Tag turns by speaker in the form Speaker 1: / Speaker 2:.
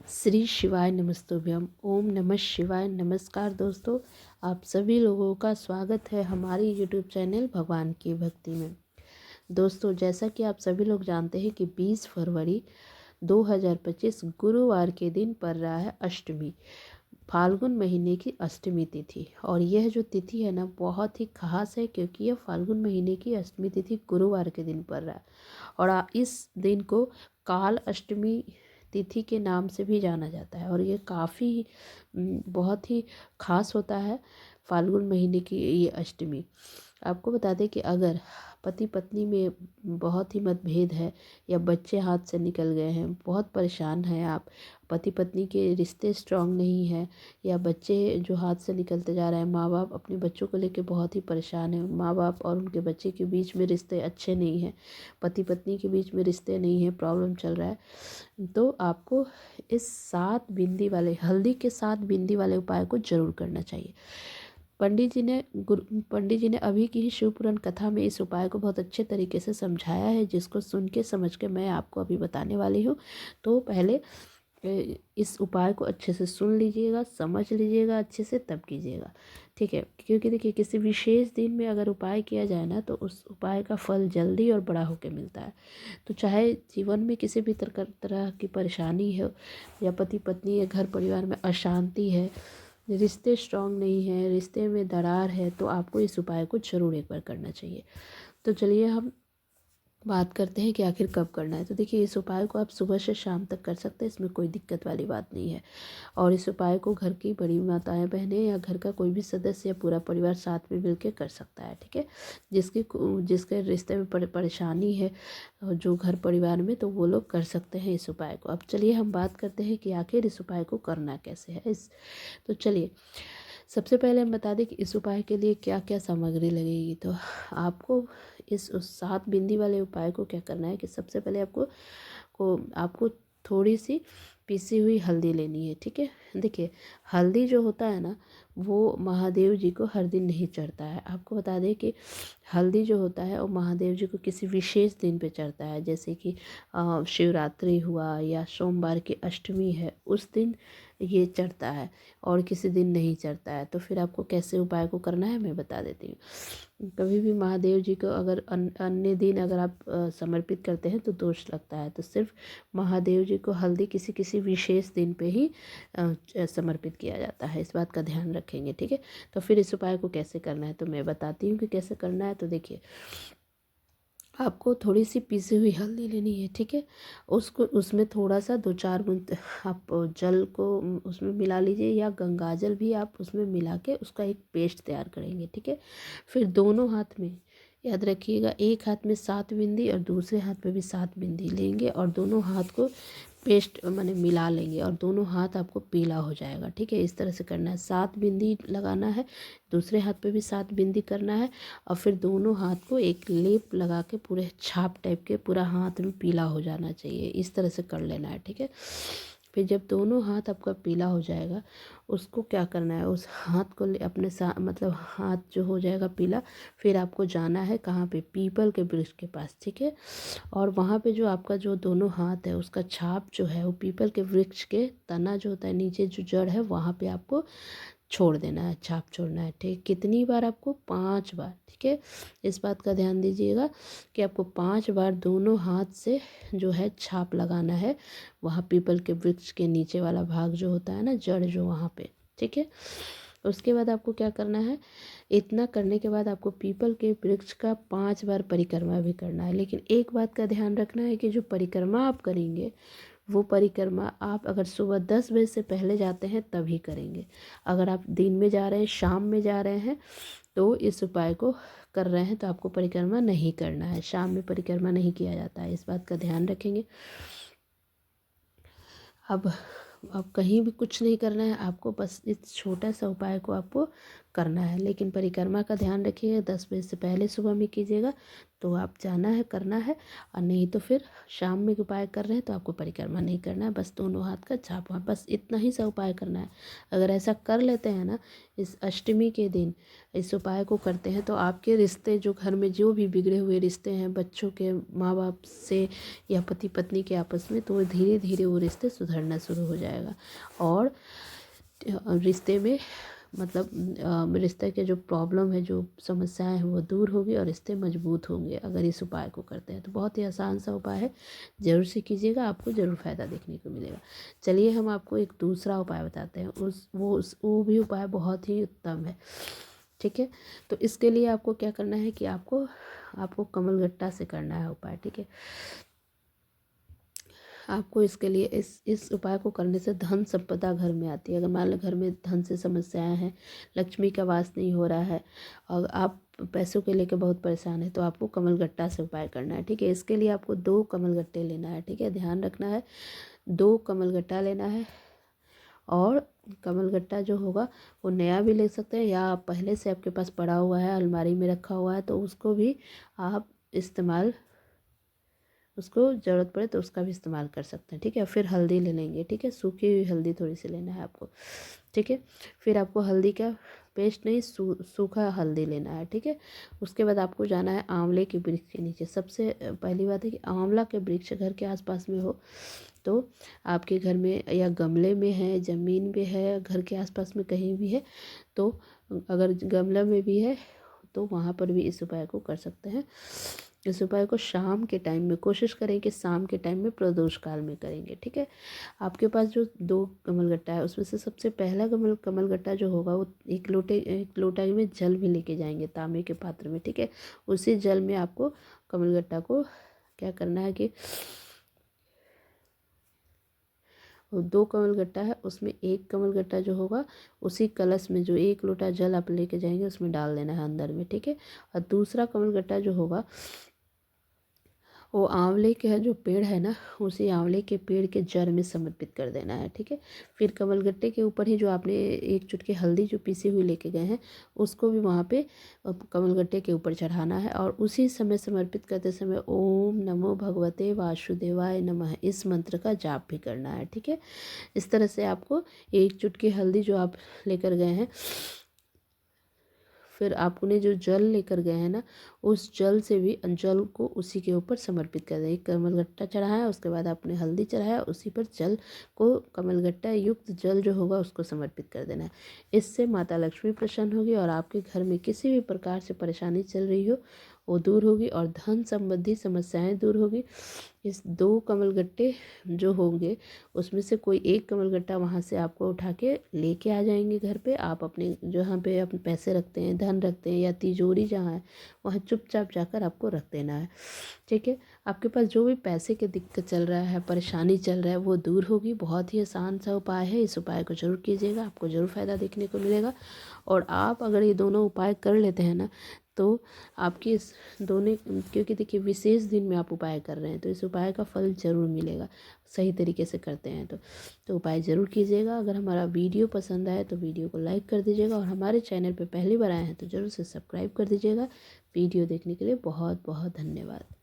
Speaker 1: श्री शिवाय नमस्तुभ्यम। ओम नमः शिवाय। नमस्कार दोस्तों, आप सभी लोगों का स्वागत है हमारी यूट्यूब चैनल भगवान की भक्ति में। दोस्तों, जैसा कि आप सभी लोग जानते हैं कि 20 फरवरी 2025 गुरुवार के दिन पड़ रहा है अष्टमी, फाल्गुन महीने की अष्टमी तिथि। और यह जो तिथि है ना, बहुत ही खास है क्योंकि यह फाल्गुन महीने की अष्टमी तिथि गुरुवार के दिन पड़ रहा है। और इस दिन को काल अष्टमी तिथि के नाम से भी जाना जाता है। और ये काफ़ी बहुत ही खास होता है फाल्गुन महीने की ये अष्टमी। आपको बता दें कि अगर पति पत्नी में बहुत ही मतभेद है या बच्चे हाथ से निकल गए हैं, बहुत परेशान हैं आप, पति पत्नी के रिश्ते स्ट्रांग नहीं है, या बच्चे जो हाथ से निकलते जा रहे हैं, माँ बाप अपने बच्चों को लेकर बहुत ही परेशान हैं, माँ बाप और उनके बच्चे के बीच में रिश्ते अच्छे नहीं हैं, पति पत्नी के बीच में रिश्ते नहीं हैं, प्रॉब्लम चल रहा है, तो आपको इस 7 बिंदी वाले हल्दी के 7 बिंदी वाले उपाय को जरूर करना चाहिए। पंडित जी ने अभी की ही शिव पुराण कथा में इस उपाय को बहुत अच्छे तरीके से समझाया है, जिसको सुन के समझ के मैं आपको अभी बताने वाली हूँ। तो पहले इस उपाय को अच्छे से सुन लीजिएगा, समझ लीजिएगा अच्छे से, तब कीजिएगा, ठीक है। क्योंकि देखिए, किसी विशेष दिन में अगर उपाय किया जाए ना, तो उस उपाय का फल जल्दी और बड़ा होकर मिलता है। तो चाहे जीवन में किसी भी तरह की परेशानी हो, या पति पत्नी या घर परिवार में अशांति है, रिश्ते स्ट्रांग नहीं है, रिश्ते में दरार है, तो आपको इस उपाय को ज़रूर एक बार करना चाहिए। तो चलिए हम बात करते हैं कि आखिर कब करना है। तो देखिए, इस उपाय को आप सुबह से शाम तक कर सकते हैं, इसमें कोई दिक्कत वाली बात नहीं है। और इस उपाय को घर की बड़ी माताएं बहनें या घर का कोई भी सदस्य या पूरा परिवार साथ में मिलकर कर सकता है, ठीक है। जिसके रिश्ते में परेशानी है जो घर परिवार में, तो वो लोग कर सकते हैं इस उपाय को। अब चलिए हम बात करते हैं कि आखिर इस उपाय को करना कैसे है। तो चलिए, सबसे पहले हम बता दें कि इस उपाय के लिए क्या क्या सामग्री लगेगी। तो आपको इस उस 7 बिंदी वाले उपाय को क्या करना है कि सबसे पहले आपको थोड़ी सी पिसी हुई हल्दी लेनी है, ठीक है। देखिए, हल्दी जो होता है ना, वो महादेव जी को हर दिन नहीं चढ़ता है। आपको बता दें कि हल्दी जो होता है वो महादेव जी को किसी विशेष दिन पे चढ़ता है, जैसे कि शिवरात्रि हुआ या सोमवार की अष्टमी है, उस दिन ये चढ़ता है और किसी दिन नहीं चढ़ता है। तो फिर आपको कैसे उपाय को करना है मैं बता देती हूँ। कभी भी महादेव जी को अगर अन्य दिन अगर आप समर्पित करते हैं तो दोष लगता है। तो सिर्फ महादेव जी को हल्दी किसी किसी विशेष दिन पे ही समर्पित किया जाता है, इस बात का ध्यान रखेंगे, ठीक है। तो फिर इस उपाय को कैसे करना है तो मैं बताती हूँ कि कैसे करना है। तो देखिए, आपको थोड़ी सी पिसी हुई हल्दी लेनी है, ठीक है। उसको उसमें थोड़ा सा 2-4 बूंद आप जल को उसमें मिला लीजिए, या गंगाजल भी आप उसमें मिला के उसका एक पेस्ट तैयार करेंगे, ठीक है। फिर दोनों हाथ में, याद रखिएगा, एक हाथ में 7 बिंदी और दूसरे हाथ में भी 7 बिंदी लेंगे, और दोनों हाथ को पेस्ट माने मिला लेंगे, और दोनों हाथ आपको पीला हो जाएगा, ठीक है। इस तरह से करना है, 7 बिंदी लगाना है, दूसरे हाथ पे भी 7 बिंदी करना है, और फिर दोनों हाथ को एक लेप लगा के पूरे छाप टाइप के पूरा हाथ में पीला हो जाना चाहिए, इस तरह से कर लेना है, ठीक है। फिर जब दोनों हाथ आपका पीला हो जाएगा, उसको क्या करना है, उस हाथ को अपने साथ, मतलब हाथ जो हो जाएगा पीला, फिर आपको जाना है कहाँ पे, पीपल के वृक्ष के पास, ठीक है। और वहाँ पे जो आपका जो दोनों हाथ है उसका छाप जो है वो पीपल के वृक्ष के तना जो होता है, नीचे जो जड़ है, वहाँ पे आपको छोड़ देना है, छाप छोड़ना है, ठीक। कितनी बार आपको? 5 बार, ठीक है। इस बात का ध्यान दीजिएगा कि आपको 5 बार दोनों हाथ से जो है छाप लगाना है, वहाँ पीपल के वृक्ष के नीचे वाला भाग जो होता है ना, जड़ जो वहाँ पे, ठीक है। उसके बाद आपको क्या करना है, इतना करने के बाद आपको पीपल के वृक्ष का 5 बार परिक्रमा भी करना है। लेकिन एक बात का ध्यान रखना है कि जो परिक्रमा आप करेंगे, वो परिक्रमा आप अगर सुबह 10 बजे से पहले जाते हैं तभी करेंगे। अगर आप दिन में जा रहे हैं, शाम में जा रहे हैं, तो इस उपाय को कर रहे हैं, तो आपको परिक्रमा नहीं करना है, शाम में परिक्रमा नहीं किया जाता है, इस बात का ध्यान रखेंगे। अब कहीं भी कुछ नहीं करना है आपको, बस इस छोटा सा उपाय को आपको करना है। लेकिन परिक्रमा का ध्यान रखिएगा, 10 बजे से पहले सुबह में कीजिएगा, तो आप जाना है, करना है। और नहीं तो फिर शाम में उपाय कर रहे हैं तो आपको परिक्रमा नहीं करना है, बस दोनों हाथ का छाप, बस इतना ही सा उपाय करना है। अगर ऐसा कर लेते हैं ना, इस अष्टमी के दिन इस उपाय को करते हैं तो आपके रिश्ते, जो घर में जो भी बिगड़े हुए रिश्ते हैं बच्चों के माँ बाप से या पति पत्नी के आपस में, तो धीरे धीरे वो रिश्ते सुधरना शुरू हो जाएगा। और रिश्ते में मतलब रिश्ते के जो प्रॉब्लम है, जो समस्याएं हैं वो दूर होगी और रिश्ते मजबूत होंगे अगर इस उपाय को करते हैं। तो बहुत ही आसान सा उपाय है, ज़रूर से कीजिएगा, आपको ज़रूर फ़ायदा देखने को मिलेगा। चलिए हम आपको एक दूसरा उपाय बताते हैं, वो भी उपाय बहुत ही उत्तम है। ठीक है, तो इसके लिए आपको क्या करना है कि आपको कमलगट्टा से करना है उपाय। ठीक है, आपको इसके लिए इस उपाय को करने से धन संपदा घर में आती है। अगर मान लो घर में धन से समस्याएं हैं, लक्ष्मी का वास नहीं हो रहा है और आप पैसों के लेकर बहुत परेशान है, तो आपको कमलगट्टा से उपाय करना है। ठीक है, इसके लिए आपको 2 कमलगट्टे लेना है। ठीक है, ध्यान रखना है, 2 कमलगट्टा लेना है। और कमलगट्टा जो होगा वो नया भी ले सकते हैं, या आप पहले से आपके पास पड़ा हुआ है, अलमारी में रखा हुआ है, तो उसको भी आप इस्तेमाल, उसको ज़रूरत पड़े तो उसका भी इस्तेमाल कर सकते हैं। ठीक है, फिर हल्दी ले लेंगे। ठीक है, सूखी हुई हल्दी थोड़ी सी लेना है आपको। ठीक है, फिर आपको हल्दी का पेस्ट नहीं, सूखा हल्दी लेना है। ठीक है, उसके बाद आपको जाना है आंवले के वृक्ष के नीचे। सबसे पहली बात है कि आंवला के वृक्ष घर के आसपास में हो, तो आपके घर में या गमले में है, ज़मीन पे है, घर के आसपास में कहीं भी है, तो अगर गमला में भी है तो वहाँ पर भी इस उपाय को कर सकते हैं। इस उपाय को शाम के टाइम में कोशिश करें कि शाम के टाइम में प्रदोष काल में करेंगे। ठीक है, आपके पास जो 2 कमलगट्टा है उसमें से सबसे पहला कमलगट्टा जो होगा वो एक लोटा में जल भी लेके जाएंगे, तांबे के पात्र में। ठीक है, उसी जल में आपको कमलगट्टा को क्या करना है कि 2 कमलगट्टा है, उसमें 1 कमलगट्टा जो होगा उसी कलश में, जो 1 लोटा जल आप लेके जाएंगे उसमें डाल देना है अंदर में। ठीक है, और दूसरा कमलगट्टा जो होगा वो आंवले के जो पेड़ है ना, उसी आंवले के पेड़ के जड़ में समर्पित कर देना है। ठीक है, फिर कमलगट्टे के ऊपर ही जो आपने 1 चुटकी हल्दी जो पीसी हुई लेके गए हैं उसको भी वहाँ पे कमलगट्टे के ऊपर चढ़ाना है, और उसी समय समर्पित करते समय ओम नमो भगवते वासुदेवाय नमः इस मंत्र का जाप भी करना है। ठीक है, इस तरह से आपको 1 चुटकी हल्दी जो आप लेकर गए हैं, फिर आपने जो जल लेकर गए हैं ना, उस जल से भी जल को उसी के ऊपर समर्पित कर दें। एक कमलगट्टा चढ़ाया, उसके बाद आपने हल्दी चढ़ाया, उसी पर जल को, कमलगट्टा युक्त जल जो होगा उसको समर्पित कर देना है। इससे माता लक्ष्मी प्रसन्न होगी और आपके घर में किसी भी प्रकार से परेशानी चल रही हो वो दूर होगी और धन संबंधी समस्याएं दूर होगी। इस 2 कमलगट्टे जो होंगे उसमें से कोई एक कमलगट्टा वहाँ से आपको उठा के लेके आ जाएंगे घर पे। आप अपने जहाँ पे अपने पैसे रखते हैं, धन रखते हैं, या तिजोरी जहाँ है वहाँ चुपचाप जाकर आपको रख देना है। ठीक है, आपके पास जो भी पैसे की दिक्कत चल रहा है, परेशानी चल रहा है, वो दूर होगी। बहुत ही आसान सा उपाय है, इस उपाय को जरूर कीजिएगा, आपको ज़रूर फ़ायदा देखने को मिलेगा। और आप अगर ये दोनों उपाय कर लेते हैं ना, तो आपकी इस दोनों, क्योंकि देखिए विशेष दिन में आप उपाय कर रहे हैं तो इस उपाय का फल ज़रूर मिलेगा, सही तरीके से करते हैं तो उपाय ज़रूर कीजिएगा। अगर हमारा वीडियो पसंद आए तो वीडियो को लाइक कर दीजिएगा, और हमारे चैनल पर पहली बार आए हैं तो ज़रूर से सब्सक्राइब कर दीजिएगा। वीडियो देखने के लिए बहुत बहुत धन्यवाद।